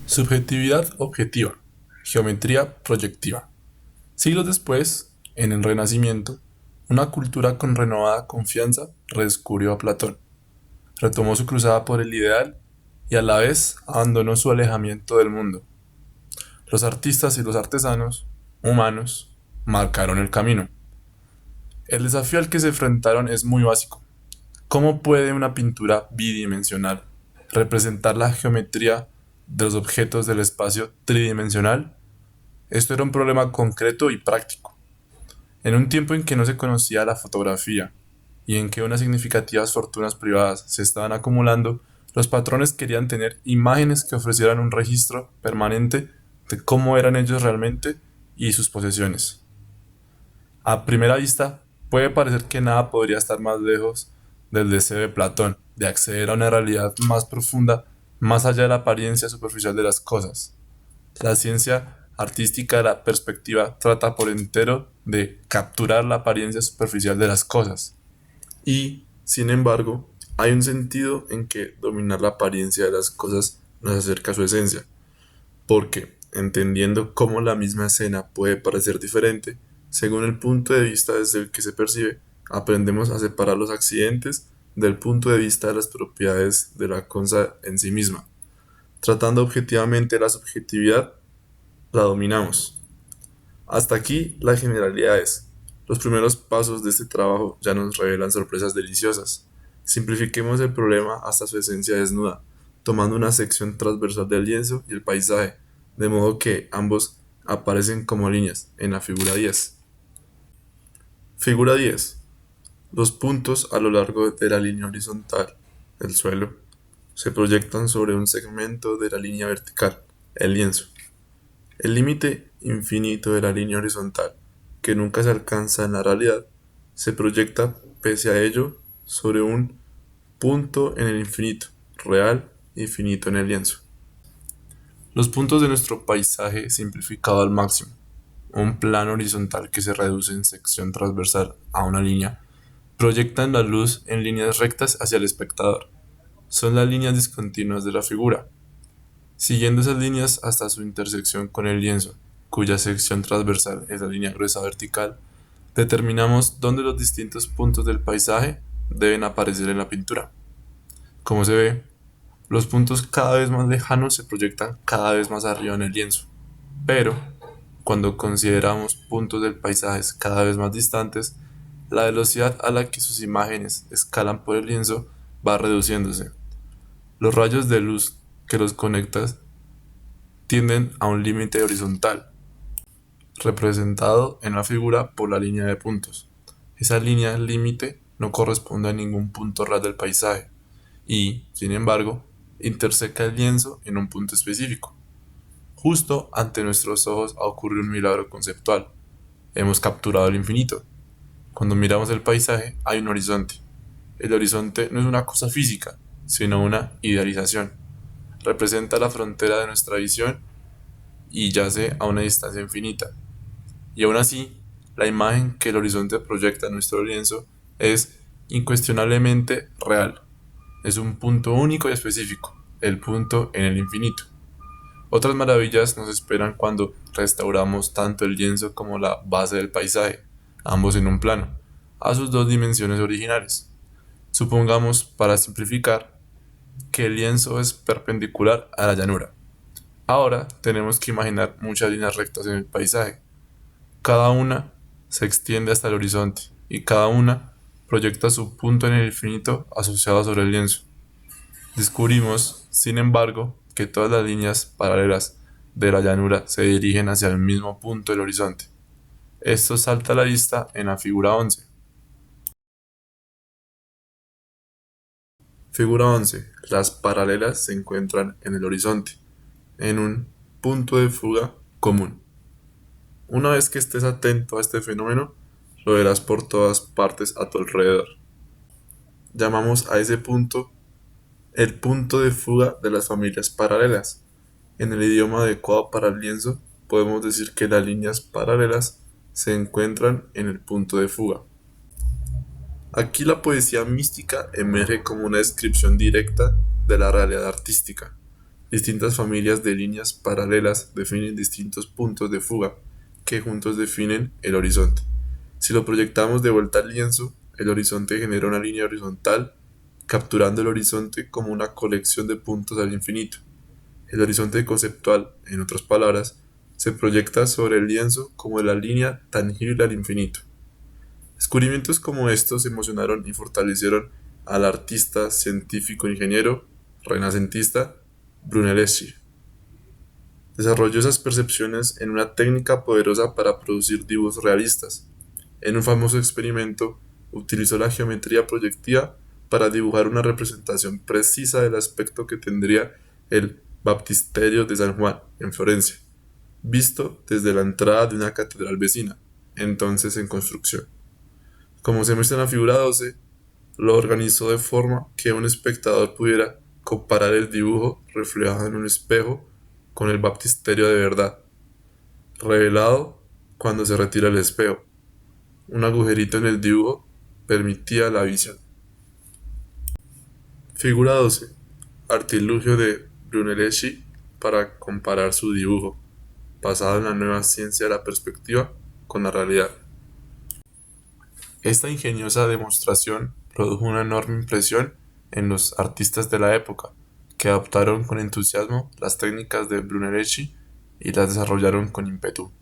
Subjetividad objetiva. Geometría proyectiva. Siglos después, en el Renacimiento, una cultura con renovada confianza redescubrió a Platón, retomó su cruzada por el ideal y a la vez abandonó su alejamiento del mundo. Los artistas y los artesanos, humanos, marcaron el camino. El desafío al que se enfrentaron es muy básico. ¿Cómo puede una pintura bidimensional representar la geometría de los objetos del espacio tridimensional? Esto era un problema concreto y práctico. En un tiempo en que no se conocía la fotografía y en que unas significativas fortunas privadas se estaban acumulando, los patrones querían tener imágenes que ofrecieran un registro permanente de cómo eran ellos realmente y sus posesiones. A primera vista, puede parecer que nada podría estar más lejos del deseo de Platón de acceder a una realidad más profunda, más allá de la apariencia superficial de las cosas. La ciencia artística de la perspectiva trata por entero de capturar la apariencia superficial de las cosas. Y, sin embargo, hay un sentido en que dominar la apariencia de las cosas nos acerca a su esencia, porque, entendiendo cómo la misma escena puede parecer diferente, según el punto de vista desde el que se percibe, aprendemos a separar los accidentes del punto de vista de las propiedades de la cosa en sí misma. Tratando objetivamente la subjetividad, la dominamos. Hasta aquí las generalidades. Los primeros pasos de este trabajo ya nos revelan sorpresas deliciosas. Simplifiquemos el problema hasta su esencia desnuda, tomando una sección transversal del lienzo y el paisaje, de modo que ambos aparecen como líneas en la figura 10. Figura 10. Los puntos a lo largo de la línea horizontal del suelo se proyectan sobre un segmento de la línea vertical, el lienzo. El límite infinito de la línea horizontal, que nunca se alcanza en la realidad, se proyecta pese a ello sobre un punto en el infinito, real y finito en el lienzo. Los puntos de nuestro paisaje simplificado al máximo, un plano horizontal que se reduce en sección transversal a una línea, proyectan la luz en líneas rectas hacia el espectador. Son las líneas discontinuas de la figura, siguiendo esas líneas hasta su intersección con el lienzo, cuya sección transversal es la línea gruesa vertical, determinamos dónde los distintos puntos del paisaje deben aparecer en la pintura. Como se ve, los puntos cada vez más lejanos se proyectan cada vez más arriba en el lienzo. Pero, cuando consideramos puntos del paisaje cada vez más distantes, la velocidad a la que sus imágenes escalan por el lienzo va reduciéndose. Los rayos de luz que los conectan tienden a un límite horizontal, representado en la figura por la línea de puntos. Esa línea límite no corresponde a ningún punto real del paisaje y, sin embargo, interseca el lienzo en un punto específico. Justo ante nuestros ojos ha ocurrido un milagro conceptual. Hemos capturado el infinito. Cuando miramos el paisaje hay un horizonte. El horizonte no es una cosa física, sino una idealización. Representa la frontera de nuestra visión y yace a una distancia infinita. Y aún así, la imagen que el horizonte proyecta en nuestro lienzo es incuestionablemente real. Es un punto único y específico, el punto en el infinito. Otras maravillas nos esperan cuando restauramos tanto el lienzo como la base del paisaje, ambos en un plano, a sus dos dimensiones originales. Supongamos, para simplificar, que el lienzo es perpendicular a la llanura. Ahora tenemos que imaginar muchas líneas rectas en el paisaje. Cada una se extiende hasta el horizonte y cada una proyecta su punto en el infinito asociado sobre el lienzo. Descubrimos, sin embargo, que todas las líneas paralelas de la llanura se dirigen hacia el mismo punto del horizonte. Esto salta a la vista en la figura 11. Figura 11. Las paralelas se encuentran en el horizonte, en un punto de fuga común. Una vez que estés atento a este fenómeno, lo verás por todas partes a tu alrededor. Llamamos a ese punto el punto de fuga de las familias paralelas. En el idioma adecuado para el lienzo, podemos decir que las líneas paralelas se encuentran en el punto de fuga. Aquí la poesía mística emerge como una descripción directa de la realidad artística. Distintas familias de líneas paralelas definen distintos puntos de fuga que juntos definen el horizonte. Si lo proyectamos de vuelta al lienzo, el horizonte genera una línea horizontal, capturando el horizonte como una colección de puntos al infinito. El horizonte conceptual, en otras palabras, se proyecta sobre el lienzo como la línea tangible al infinito. Descubrimientos como estos emocionaron y fortalecieron al artista, científico, ingeniero, renacentista Brunelleschi. Desarrolló esas percepciones en una técnica poderosa para producir dibujos realistas. En un famoso experimento, utilizó la geometría proyectiva para dibujar una representación precisa del aspecto que tendría el Baptisterio de San Juan, en Florencia, visto desde la entrada de una catedral vecina, entonces en construcción. Como se muestra en la figura 12, lo organizó de forma que un espectador pudiera comparar el dibujo reflejado en un espejo con el baptisterio de verdad, revelado cuando se retira el espejo. Un agujerito en el dibujo permitía la visión. Figura 12. Artilugio de Brunelleschi para comparar su dibujo, basado en la nueva ciencia de la perspectiva con la realidad. Esta ingeniosa demostración produjo una enorme impresión en los artistas de la época, que adoptaron con entusiasmo las técnicas de Brunelleschi y las desarrollaron con ímpetu.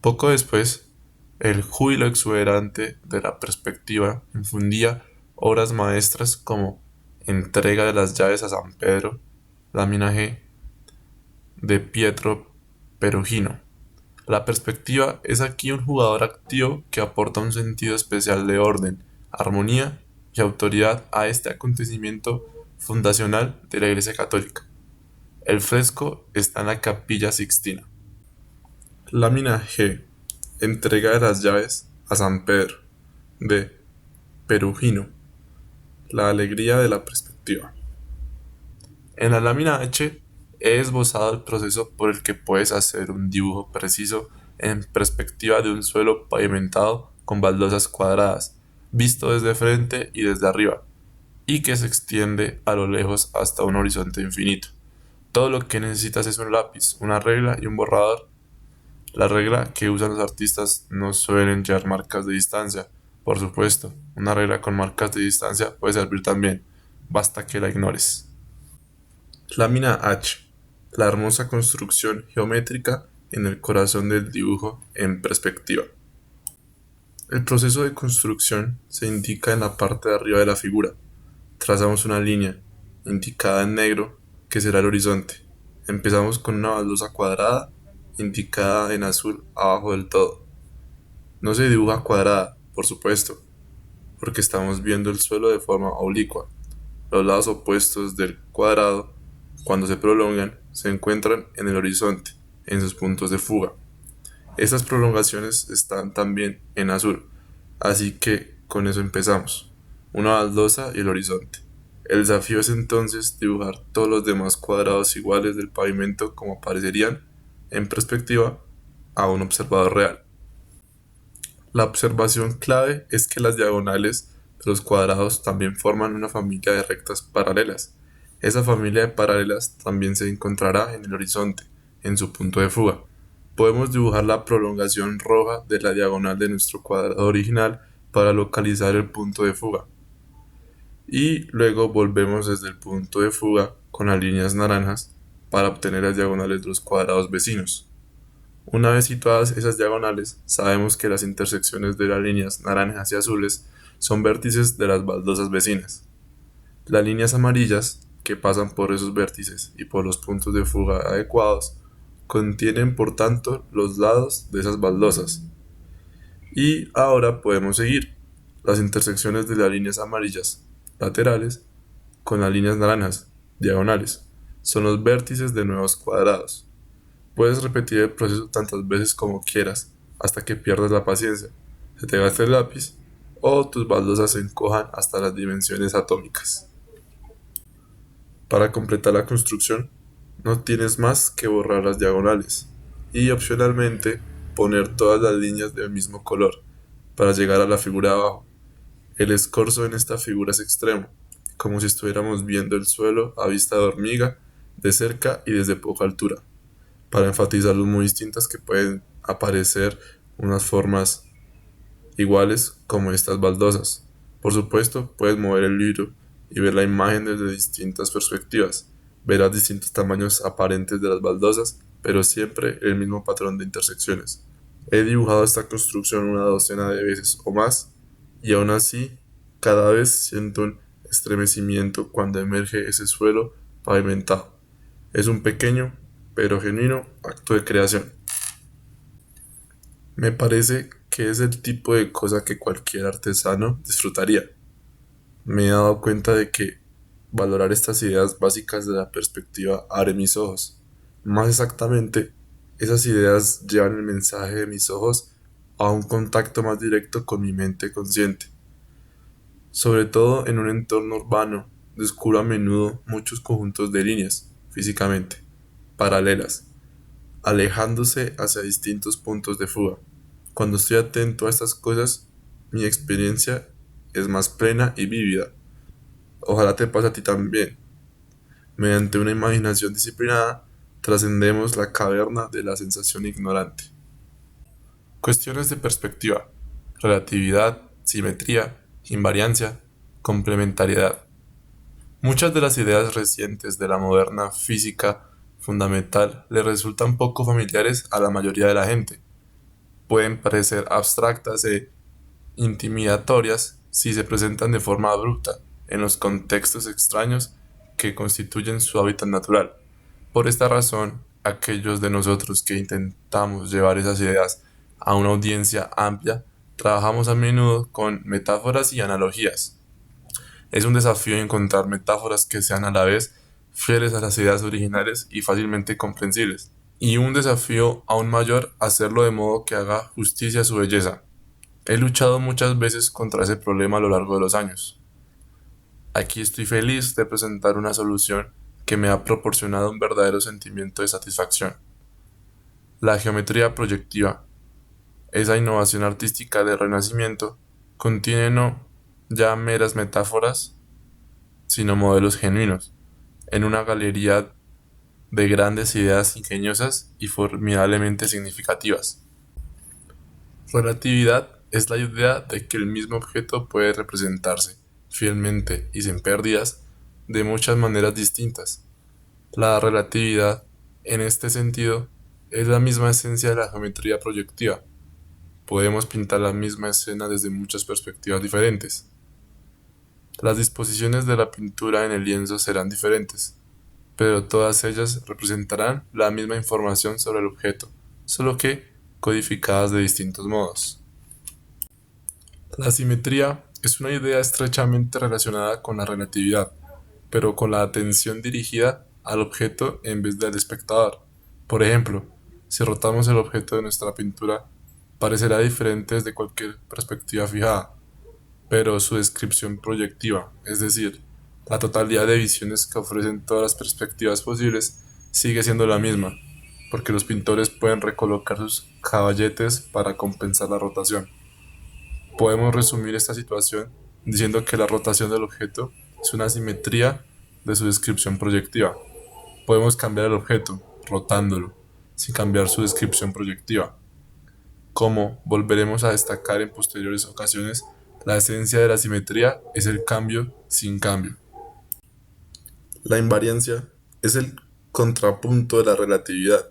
Poco después, el júbilo exuberante de la perspectiva infundía obras maestras como Entrega de las llaves a San Pedro, lámina G, de Pietro Perugino. La perspectiva es aquí un jugador activo que aporta un sentido especial de orden, armonía y autoridad a este acontecimiento fundacional de la Iglesia Católica. El fresco está en la Capilla Sixtina. Lámina G. Entrega de las llaves a San Pedro, de Perugino. La alegría de la perspectiva. En la lámina H he esbozado el proceso por el que puedes hacer un dibujo preciso en perspectiva de un suelo pavimentado con baldosas cuadradas, visto desde frente y desde arriba, y que se extiende a lo lejos hasta un horizonte infinito. Todo lo que necesitas es un lápiz, una regla y un borrador. La regla que usan los artistas no suelen llevar marcas de distancia. Por supuesto, una regla con marcas de distancia puede servir también, basta que la ignores. Lámina H. La hermosa construcción geométrica en el corazón del dibujo en perspectiva. El proceso de construcción se indica en la parte de arriba de la figura. Trazamos una línea, indicada en negro, que será el horizonte. Empezamos con una baldosa cuadrada, indicada en azul abajo del todo. No se dibuja cuadrada, por supuesto, porque estamos viendo el suelo de forma oblicua. Los lados opuestos del cuadrado, cuando se prolongan, se encuentran en el horizonte, en sus puntos de fuga. Estas prolongaciones están también en azul, así que con eso empezamos. Una baldosa y el horizonte. El desafío es entonces dibujar todos los demás cuadrados iguales del pavimento como aparecerían, en perspectiva, a un observador real. La observación clave es que las diagonales de los cuadrados también forman una familia de rectas paralelas. Esa familia de paralelas también se encontrará en el horizonte, en su punto de fuga. Podemos dibujar la prolongación roja de la diagonal de nuestro cuadrado original para localizar el punto de fuga. Y luego volvemos desde el punto de fuga con las líneas naranjas para obtener las diagonales de los cuadrados vecinos. Una vez situadas esas diagonales, sabemos que las intersecciones de las líneas naranjas y azules son vértices de las baldosas vecinas. Las líneas amarillas, que pasan por esos vértices y por los puntos de fuga adecuados, contienen por tanto los lados de esas baldosas. Y ahora podemos seguir las intersecciones de las líneas amarillas laterales con las líneas naranjas diagonales. Son los vértices de nuevos cuadrados. Puedes repetir el proceso tantas veces como quieras hasta que pierdas la paciencia, se te gaste el lápiz o tus baldosas se encojan hasta las dimensiones atómicas. Para completar la construcción, no tienes más que borrar las diagonales y opcionalmente poner todas las líneas del mismo color para llegar a la figura de abajo. El escorzo en esta figura es extremo, como si estuviéramos viendo el suelo a vista de hormiga de cerca y desde poca altura, para enfatizar los muy distintas que pueden aparecer unas formas iguales como estas baldosas. Por supuesto, puedes mover el libro y ver la imagen desde distintas perspectivas. Verás distintos tamaños aparentes de las baldosas, pero siempre el mismo patrón de intersecciones. He dibujado esta construcción una docena de veces o más, y aún así, cada vez siento un estremecimiento cuando emerge ese suelo pavimentado. Es un pequeño, pero genuino acto de creación. Me parece que es el tipo de cosa que cualquier artesano disfrutaría. Me he dado cuenta de que valorar estas ideas básicas de la perspectiva abre mis ojos. Más exactamente, esas ideas llevan el mensaje de mis ojos a un contacto más directo con mi mente consciente. Sobre todo en un entorno urbano, descubro a menudo muchos conjuntos de líneas, físicamente, paralelas, alejándose hacia distintos puntos de fuga. Cuando estoy atento a estas cosas, mi experiencia es más plena y vívida. Ojalá te pase a ti también. Mediante una imaginación disciplinada, trascendemos la caverna de la sensación ignorante. Cuestiones de perspectiva, relatividad, simetría, invariancia, complementariedad. Muchas de las ideas recientes de la moderna física fundamental le resultan poco familiares a la mayoría de la gente. Pueden parecer abstractas e intimidatorias si se presentan de forma abrupta en los contextos extraños que constituyen su hábitat natural. Por esta razón, aquellos de nosotros que intentamos llevar esas ideas a una audiencia amplia, trabajamos a menudo con metáforas y analogías. Es un desafío encontrar metáforas que sean a la vez fieles a las ideas originales y fácilmente comprensibles, y un desafío aún mayor hacerlo de modo que haga justicia a su belleza. He luchado muchas veces contra ese problema a lo largo de los años. Aquí estoy feliz de presentar una solución que me ha proporcionado un verdadero sentimiento de satisfacción. La geometría proyectiva, esa innovación artística del Renacimiento, contiene no ya meras metáforas, sino modelos genuinos, en una galería de grandes ideas ingeniosas y formidablemente significativas. Relatividad es la idea de que el mismo objeto puede representarse fielmente y sin pérdidas de muchas maneras distintas. La relatividad, en este sentido, es la misma esencia de la geometría proyectiva. Podemos pintar la misma escena desde muchas perspectivas diferentes. Las disposiciones de la pintura en el lienzo serán diferentes, pero todas ellas representarán la misma información sobre el objeto, solo que codificadas de distintos modos. La simetría es una idea estrechamente relacionada con la relatividad, pero con la atención dirigida al objeto en vez del espectador. Por ejemplo, si rotamos el objeto de nuestra pintura, parecerá diferente desde cualquier perspectiva fijada, pero su descripción proyectiva, es decir, la totalidad de visiones que ofrecen todas las perspectivas posibles, sigue siendo la misma, porque los pintores pueden recolocar sus caballetes para compensar la rotación. Podemos resumir esta situación diciendo que la rotación del objeto es una simetría de su descripción proyectiva. Podemos cambiar el objeto, rotándolo, sin cambiar su descripción proyectiva. Como volveremos a destacar en posteriores ocasiones, la esencia de la simetría es el cambio sin cambio. La invariancia es el contrapunto de la relatividad.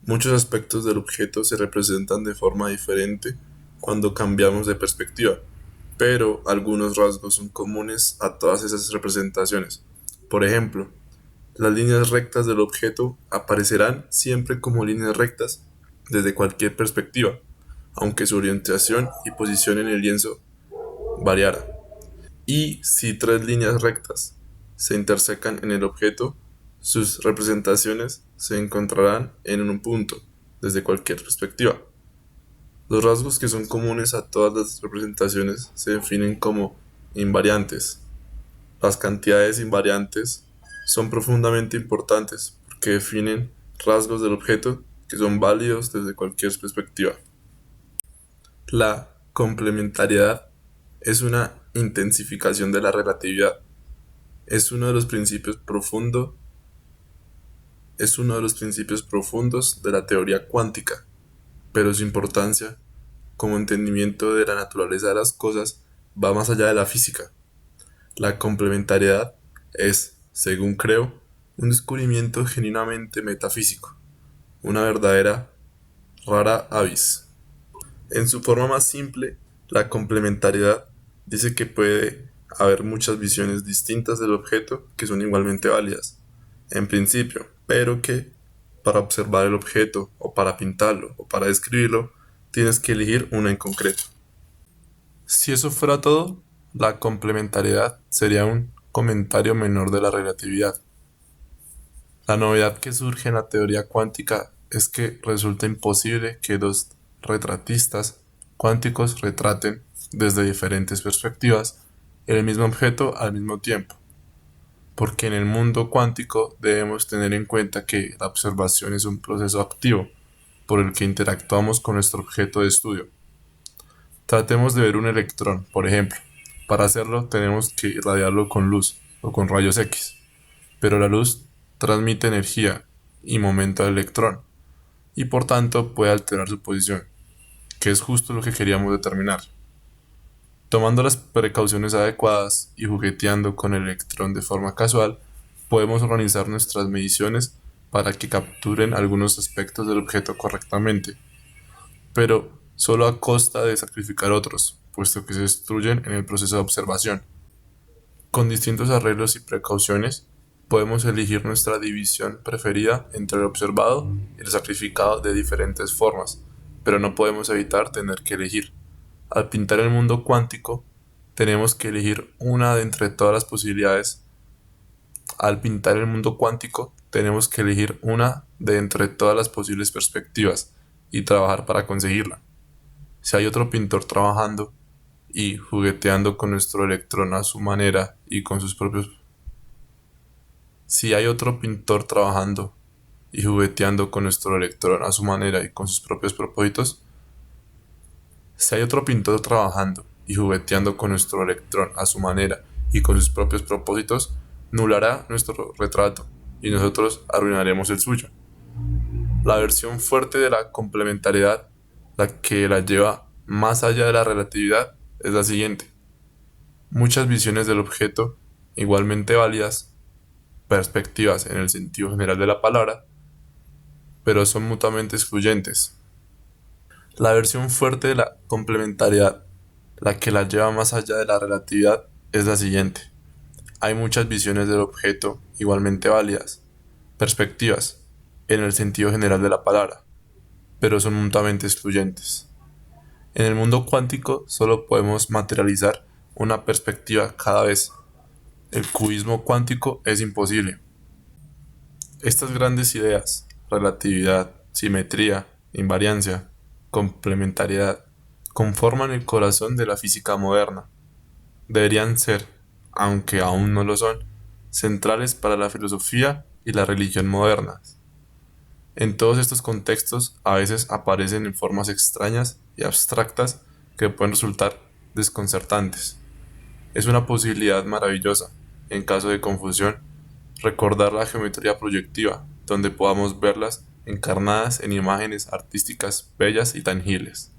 Muchos aspectos del objeto se representan de forma diferente cuando cambiamos de perspectiva, pero algunos rasgos son comunes a todas esas representaciones. Por ejemplo, las líneas rectas del objeto aparecerán siempre como líneas rectas desde cualquier perspectiva, aunque su orientación y posición en el lienzo variara. Y si tres líneas rectas se intersecan en el objeto, sus representaciones se encontrarán en un punto, desde cualquier perspectiva. Los rasgos que son comunes a todas las representaciones se definen como invariantes. Las cantidades invariantes son profundamente importantes porque definen rasgos del objeto que son válidos desde cualquier perspectiva. La complementariedad es una intensificación de la relatividad. Es uno de los principios profundos es uno de los principios profundos de la teoría cuántica, pero su importancia como entendimiento de la naturaleza de las cosas va más allá de la física. La complementariedad es, según creo, un descubrimiento genuinamente metafísico, una verdadera rara avis. En su forma más simple, la complementariedad dice que puede haber muchas visiones distintas del objeto que son igualmente válidas, en principio, pero que para observar el objeto o para pintarlo o para describirlo, tienes que elegir una en concreto. Si eso fuera todo, la complementariedad sería un comentario menor de la relatividad. La novedad que surge en la teoría cuántica es que resulta imposible que dos retratistas cuánticos retraten desde diferentes perspectivas el mismo objeto al mismo tiempo, porque en el mundo cuántico debemos tener en cuenta que la observación es un proceso activo por el que interactuamos con nuestro objeto de estudio. Tratemos de ver un electrón, por ejemplo. Para hacerlo tenemos que irradiarlo con luz o con rayos X, pero la luz transmite energía y momento al electrón, y por tanto puede alterar su posición, que es justo lo que queríamos determinar. Tomando las precauciones adecuadas y jugueteando con el electrón de forma casual, podemos organizar nuestras mediciones para que capturen algunos aspectos del objeto correctamente, pero solo a costa de sacrificar otros, puesto que se destruyen en el proceso de observación. Con distintos arreglos y precauciones, podemos elegir nuestra división preferida entre el observado y el sacrificado de diferentes formas, pero no podemos evitar tener que elegir. Al pintar el mundo cuántico, tenemos que elegir una de entre todas las posibilidades. Al pintar el mundo cuántico, tenemos que elegir una de entre todas las posibles perspectivas y trabajar para conseguirla. Si hay otro pintor trabajando y jugueteando con nuestro electrón a su manera y con sus propios... Si hay otro pintor trabajando y jugueteando con nuestro electrón a su manera y con sus propios propósitos, Si hay otro pintor trabajando y jugueteando con nuestro electrón a su manera y con sus propios propósitos, nulará nuestro retrato y nosotros arruinaremos el suyo. La versión fuerte de la complementariedad, la que la lleva más allá de la relatividad, es la siguiente. Muchas visiones del objeto, igualmente válidas, perspectivas en el sentido general de la palabra, pero son mutuamente excluyentes. La versión fuerte de la complementariedad, la que la lleva más allá de la relatividad, es la siguiente. Hay muchas visiones del objeto igualmente válidas, perspectivas, en el sentido general de la palabra, pero son mutuamente excluyentes. En el mundo cuántico solo podemos materializar una perspectiva cada vez. El cubismo cuántico es imposible. Estas grandes ideas, relatividad, simetría, invariancia, complementariedad, conforman el corazón de la física moderna. Deberían ser, aunque aún no lo son, centrales para la filosofía y la religión modernas. En todos estos contextos a veces aparecen en formas extrañas y abstractas que pueden resultar desconcertantes. Es una posibilidad maravillosa, en caso de confusión, recordar la geometría proyectiva, donde podamos verlas encarnadas en imágenes artísticas bellas y tangibles.